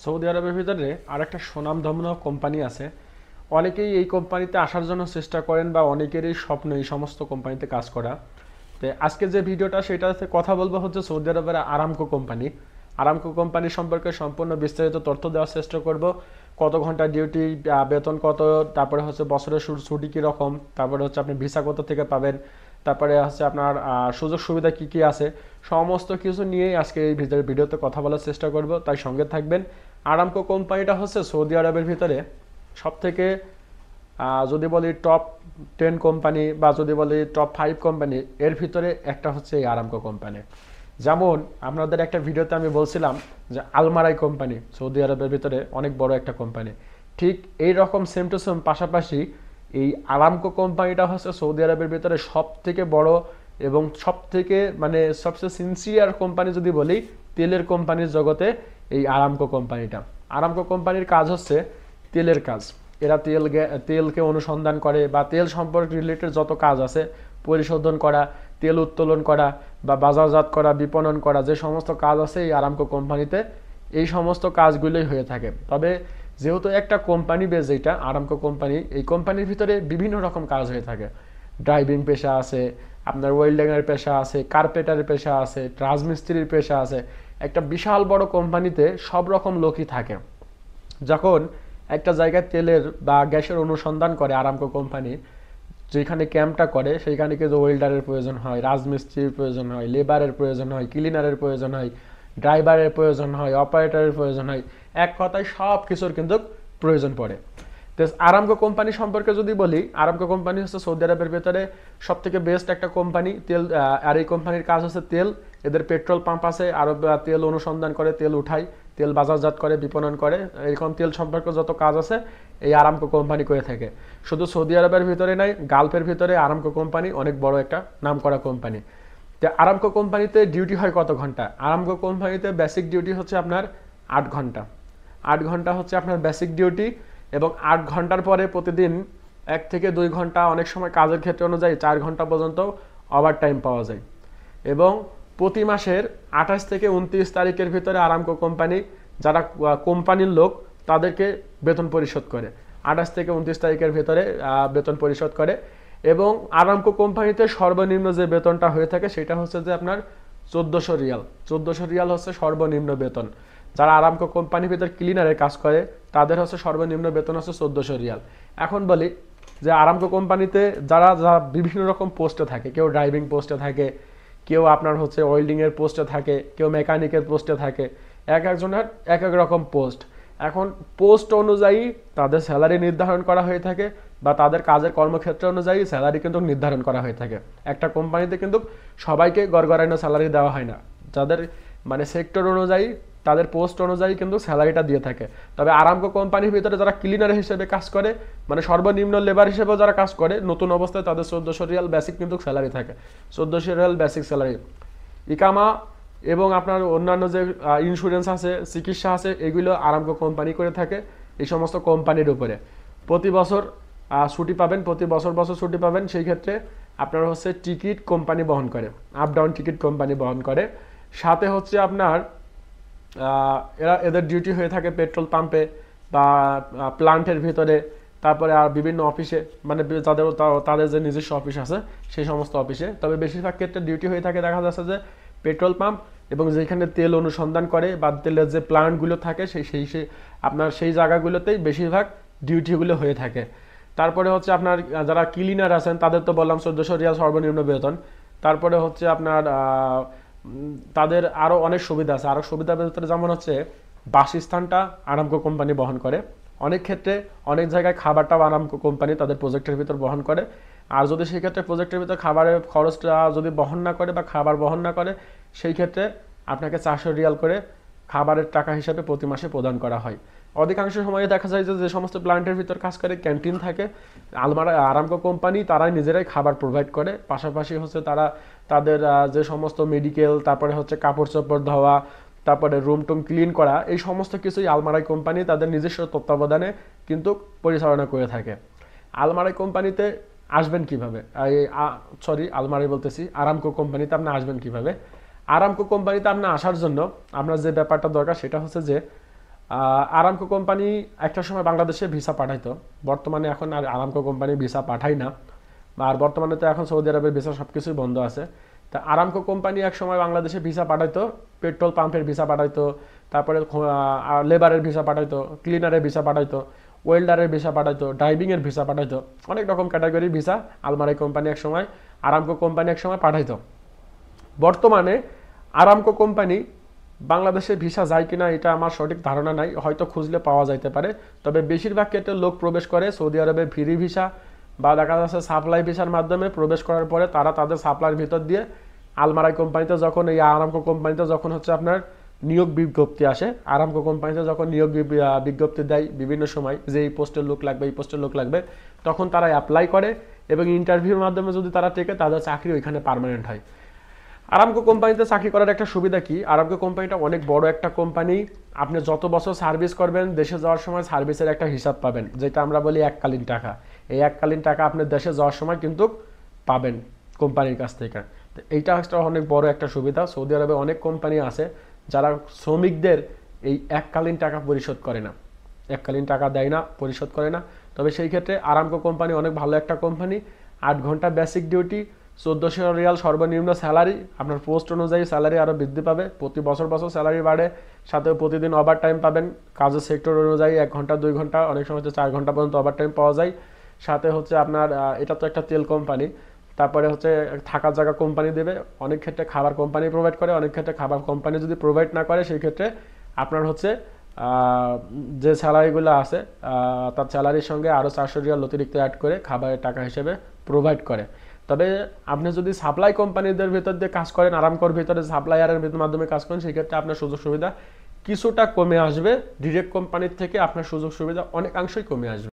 Saudi আরবের ভিতরে আরেকটা সুনামধন্য কোম্পানি আছে। অনেকেই এই কোম্পানিতে আসার জন্য চেষ্টা করেন বা অনেকেরই স্বপ্ন এই সমস্ত কোম্পানিতে কাজ করা। তো আজকে যে ভিডিওটা সেটাতে কথা বলবো হচ্ছে সৌদি আরবের আরামকো কোম্পানি। আরামকো কোম্পানি সম্পর্কে সম্পূর্ণ বিস্তারিত তথ্য দেওয়ার চেষ্টা করব। কত ঘন্টা ডিউটি, বেতন কত, তারপরে হচ্ছে বছরের ছুটি কীরকম, তারপরে হচ্ছে আপনি ভিসা কত থেকে পাবেন, তারপরে হচ্ছে আপনার সুযোগ সুবিধা কি কি আছে, সমস্ত কিছু নিয়েই আজকে এই ভিডিওতে কথা বলার চেষ্টা করব, তাই সঙ্গে থাকবেন। আরামকো কোম্পানিটা হচ্ছে সৌদি আরবের ভিতরে সবথেকে যদি বলি টপ 10 কোম্পানি বা যদি বলি টপ 5 কোম্পানি, এর ভিতরে একটা হচ্ছে এই আরামকো কোম্পানি। যেমন আপনাদের একটা ভিডিওতে আমি বলছিলাম যে আলমারাই কোম্পানি সৌদি আরবের ভিতরে অনেক বড় একটা কোম্পানি, ঠিক এই রকম সেম টু সেম পাশাপাশি এই আরামকো কোম্পানিটা হচ্ছে সৌদি আরবের ভিতরে সব থেকে বড় এবং সব থেকে মানে সবচেয়ে সিনসিয়ার কোম্পানি যদি বলি তেলের কোম্পানির জগতে এই আরামকো কোম্পানিটা। আরামকো কোম্পানির কাজ হচ্ছে তেলের কাজ। এরা তেলকে অনুসন্ধান করে বা তেল সম্পর্ক রিলেটেড যত কাজ আছে, পরিশোধন করা, তেল উত্তোলন করা বা বাজারজাত করা, বিপণন করা, যে সমস্ত কাজ আছে এই আরামকো কোম্পানিতে এই সমস্ত কাজগুলোই হয়ে থাকে। তবে যেহেতু একটা কোম্পানি বেস যেটা আরামকো কোম্পানি, এই কোম্পানির ভিতরে বিভিন্ন রকম কাজ হয়ে থাকে। ড্রাইভিং পেশা আছে, আপনার ওয়েল্ডিংয়ের পেশা আছে, কার্পেটারের পেশা আছে, রাজমিস্ত্রির পেশা আছে। একটা বিশাল বড় কোম্পানিতে সব রকম লোকই থাকে। যখন একটা জায়গায় তেলের বা গ্যাসের অনুসন্ধান করে আরামকো কোম্পানি, যেখানে ক্যাম্পটা করে সেইখানে কিন্তু ওয়েল্ডারের প্রয়োজন হয়, রাজমিস্ত্রির প্রয়োজন হয়, লেবারের প্রয়োজন হয়, ক্লিনারের প্রয়োজন হয়, ড্রাইভারের প্রয়োজন হয়, অপারেটরের প্রয়োজন হয়, এক কথায় সব কিছুর কিন্তু প্রয়োজন পড়ে। তো আরামকো কোম্পানি সম্পর্কে যদি বলি, আরামকো কোম্পানি হচ্ছে সৌদি আরবের ভেতরে সব থেকে বেস্ট একটা কোম্পানি তেল। আর এই কোম্পানির কাজ হচ্ছে তেল। এদের পেট্রোল পাম্প আছে, আরো তেল অনুসন্ধান করে, তেল উঠায়, তেল বাজারজাত করে, বিপণন করে, এরকম তেল সম্পর্কে যত কাজ আছে এই আরামকো কোম্পানি করে থাকে। শুধু সৌদি আরবের ভিতরে নাই, গালফের ভিতরে আরামকো কোম্পানি অনেক বড় একটা নামকরা কোম্পানি। তো আরামকো কোম্পানিতে ডিউটি হয় কত ঘন্টা? আরামকো কোম্পানিতে বেসিক ডিউটি হচ্ছে আপনার 8 ঘন্টা। 8 ঘন্টা হচ্ছে আপনার বেসিক ডিউটি, এবং 8 ঘন্টার পরে প্রতিদিন 1 থেকে 2 ঘন্টা, অনেক সময় কাজের ক্ষেত্রে অনুযায়ী 4 ঘন্টা পর্যন্ত ওভার টাইম পাওয়া যায়। এবং প্রতি মাসের 28 থেকে 29 তারিখের ভিতরে আরামকো কোম্পানি যারা কোম্পানির লোক তাদেরকে বেতন পরিশোধ করে। 28 থেকে 29 তারিখের ভিতরে বেতন পরিশোধ করে। এবং আরামকো কোম্পানিতে সর্বনিম্ন যে বেতনটা হয়ে থাকে সেটা হচ্ছে যে আপনার 1400 রিয়াল। 1400 রিয়াল হচ্ছে সর্বনিম্ন বেতন। যারা আরামকো কোম্পানির ভিতর ক্লিনারের কাজ করে তাদের হচ্ছে সর্বনিম্ন বেতন হচ্ছে 1400 রিয়াল। এখন বলি যে আরামকো কোম্পানিতে যারা বিভিন্ন রকম পোস্টে থাকে, কেউ ড্রাইভিং পোস্টে থাকে, কেউ আপনার হচ্ছে ওয়েল্ডিংয়ের পোস্টে থাকে, কেউ মেকানিকের পোস্টে থাকে, এক একজনের এক এক রকম পোস্ট। এখন পোস্ট অনুযায়ী তাদের স্যালারি নির্ধারণ করা হয়ে থাকে বা তাদের কাজের কর্মক্ষেত্র অনুযায়ী স্যালারি কিন্তু নির্ধারণ করা হয়ে থাকে। একটা কোম্পানিতে কিন্তু সবাইকে গড়গড়ানো স্যালারি দেওয়া হয় না, যাদের মানে সেক্টর অনুযায়ী তাদের পোস্ট অনুযায়ী কিন্তু স্যালারিটা দিয়ে থাকে। তবে আরামকো কোম্পানির ভিতরে যারা ক্লিনার হিসেবে কাজ করে, মানে সর্বনিম্ন লেবার হিসেবেও যারা কাজ করে নতুন অবস্থায়, তাদের 1400 রিয়াল বেসিক কিন্তু স্যালারি থাকে। 1400 রিয়াল বেসিক স্যালারি। ইকামা এবং আপনার অন্যান্য যে ইন্স্যুরেন্স আছে, চিকিৎসা আছে, এগুলো আরামকো কোম্পানি করে থাকে এই সমস্ত কোম্পানির উপরে। প্রতি বছর ছুটি পাবেন, প্রতি বছর বছর ছুটি পাবেন। সেই ক্ষেত্রে আপনার হচ্ছে টিকিট কোম্পানি বহন করে, আপ ডাউন টিকিট কোম্পানি বহন করে। সাথে হচ্ছে আপনার এদের ডিউটি হয়ে থাকে পেট্রোল পাম্পে বা প্লান্টের ভিতরে, তারপরে আর বিভিন্ন অফিসে, মানে তাদের যে নিজস্ব অফিস আছে সেই সমস্ত অফিসে। তবে বেশিরভাগ ক্ষেত্রে ডিউটি হয়ে থাকে দেখা যাচ্ছে যে পেট্রোল পাম্প এবং যেখানে তেল অনুসন্ধান করে বা তেলের যে প্লান্টগুলো থাকে সেই আপনার সেই জায়গাগুলোতেই বেশিরভাগ ডিউটিগুলো হয়ে থাকে। তারপরে হচ্ছে আপনার যারা ক্লিনার আছেন তাদের তো বললাম 1400 রিয়াল সর্বনিম্ন বেতন। তারপরে হচ্ছে আপনার তাদের আরও অনেক সুবিধা আছে। আরও সুবিধার ভিতরে যেমন হচ্ছে বাসস্থানটা আরামকো কোম্পানি বহন করে। অনেক ক্ষেত্রে অনেক জায়গায় খাবারটাও আরামকো কোম্পানি তাদের প্রজেক্টের ভিতর বহন করে। আর যদি সেই ক্ষেত্রে প্রজেক্টের ভিতর খাবারের খরচটা যদি বহন না করে বা খাবার বহন না করে, সেই ক্ষেত্রে আপনাকে 400 রিয়াল করে খাবারের টাকা হিসাবে প্রতি মাসে প্রদান করা হয়। অধিকাংশ সময়ে দেখা যায় যে সমস্ত প্ল্যান্টের ভিতর কাজ করে ক্যান্টিন থাকে, আরামকো কোম্পানি তারাই নিজেরাই খাবার প্রোভাইড করে। পাশাপাশি হচ্ছে তারা তাদের যে সমস্ত মেডিকেল, তারপরে হচ্ছে কাপড় চোপড় ধোয়া, তারপরে রুম টুম ক্লিন করা, এই সমস্ত কিছুই আলমারাই কোম্পানি তাদের নিজস্ব তত্ত্বাবধানে কিন্তু পরিচালনা করে থাকে। আলমারাই কোম্পানিতে আসবেন কিভাবে, আলমারাই বলতেছি, আরামকো কোম্পানিতে আপনি আসবেন কিভাবে? আরামকো কোম্পানিতে আপনি আসার জন্য আপনার যে ব্যাপারটা দরকার সেটা হচ্ছে যে আরামকো কোম্পানি একটা সময় বাংলাদেশে ভিসা পাঠাইতো, বর্তমানে এখন আর আরামকো কোম্পানি ভিসা পাঠায় না, আর বর্তমানে তো এখন সৌদি আরবের ভিসা সব কিছুই বন্ধ আছে। তা আরামকো কোম্পানি এক সময় বাংলাদেশে ভিসা পাঠাইতো, পেট্রোল পাম্পের ভিসা পাঠাইতো, তারপরে লেবারের ভিসা পাঠাইতো, ক্লিনারের ভিসা পাঠাইতো, ওয়েল্ডারের ভিসা পাঠাইতো, ড্রাইভিংয়ের ভিসা পাঠাইতো, অনেক রকম ক্যাটাগরির ভিসা আলমারাই কোম্পানি এক সময়, আরামকো কোম্পানি এক সময় পাঠাইতো। বর্তমানে আরামকো কোম্পানি বাংলাদেশে ভিসা যায় কিনা এটা আমার সঠিক ধারণা নাই, হয়তো খুঁজলে পাওয়া যাইতে পারে। তবে বেশিরভাগ ক্ষেত্রে লোক প্রবেশ করে সৌদি আরবে ফ্রি ভিসা বা দেখা যাচ্ছে সাপ্লাই ভিসার মাধ্যমে। প্রবেশ করার পরে তারা তাদের সাপ্লাইয়ের ভিতর দিয়ে আলমারাই কোম্পানিতে যখন, এই আরামকো কোম্পানিতে যখন হচ্ছে আপনার নিয়োগ বিজ্ঞপ্তি আসে, আরামকো কোম্পানিতে যখন নিয়োগ বিজ্ঞপ্তি দেয় বিভিন্ন সময় যে এই পোস্টের লোক লাগবে, এই পোস্টের লোক লাগবে, তখন তারা অ্যাপ্লাই করে এবং ইন্টারভিউর মাধ্যমে যদি তারা টেকে, তাদের চাকরি ওইখানে পার্মানেন্ট হয়। আরামকো কোম্পানিতে চাকরি করার একটা সুবিধা কি, আরামকো কোম্পানিটা অনেক বড় একটা কোম্পানি। আপনি যত বছর সার্ভিস করবেন দেশে যাওয়ার সময় সার্ভিসের একটা হিসাব পাবেন, যেটা আমরা বলি এককালীন টাকা। এই এককালীন টাকা আপনি দেশে যাওয়ার সময় কিন্তু পাবেন কোম্পানির কাছ থেকে। তো এইটা একটা অনেক বড় একটা সুবিধা। সৌদি আরবে অনেক কোম্পানি আছে যারা শ্রমিকদের এই এককালীন টাকা পরিশোধ করে না, এককালীন টাকা দেয় না, পরিশোধ করে না। তবে সেই ক্ষেত্রে আরামকো কোম্পানি অনেক ভালো একটা কোম্পানি। 8 ঘন্টা বেসিক ডিউটি, 1400 রিয়াল সর্বনিম্ন স্যালারি। আপনার পোস্ট অনুযায়ী স্যালারি আরও বৃদ্ধি পাবে, প্রতি বছর বছর স্যালারি বাড়ে। সাথে প্রতিদিন ওভার টাইম পাবেন, কাজের সেক্টর অনুযায়ী 1 ঘন্টা 2 ঘন্টা, অনেক সময় 4 ঘন্টা পর্যন্ত ওভার টাইম পাওয়া যায়। সাথে হচ্ছে আপনার এটা তো একটা তেল কোম্পানি, তারপরে হচ্ছে থাকার জায়গা কোম্পানি দেবে, অনেক ক্ষেত্রে খাবার কোম্পানি প্রোভাইড করে, অনেক ক্ষেত্রে খাবার কোম্পানি যদি প্রোভাইড না করে সেই ক্ষেত্রে আপনার হচ্ছে যে স্যালারিগুলো আছে তার স্যালারির সঙ্গে আরও 400 রিয়াল অতিরিক্ত অ্যাড করে খাবারের টাকা হিসেবে প্রোভাইড করে। তবে আপনি যদি সাপ্লাই কোম্পানিদের ভিতর দিয়ে কাজ করেন, আরামকোর ভিতরে সাপ্লায়ারের মাধ্যমে কাজ করেন, সেই ক্ষেত্রে আপনার সুযোগ সুবিধা কিছুটা কমে আসবে। ডিরেক্ট কোম্পানির থেকে আপনার সুযোগ সুবিধা অনেকাংশই কমে আসবে।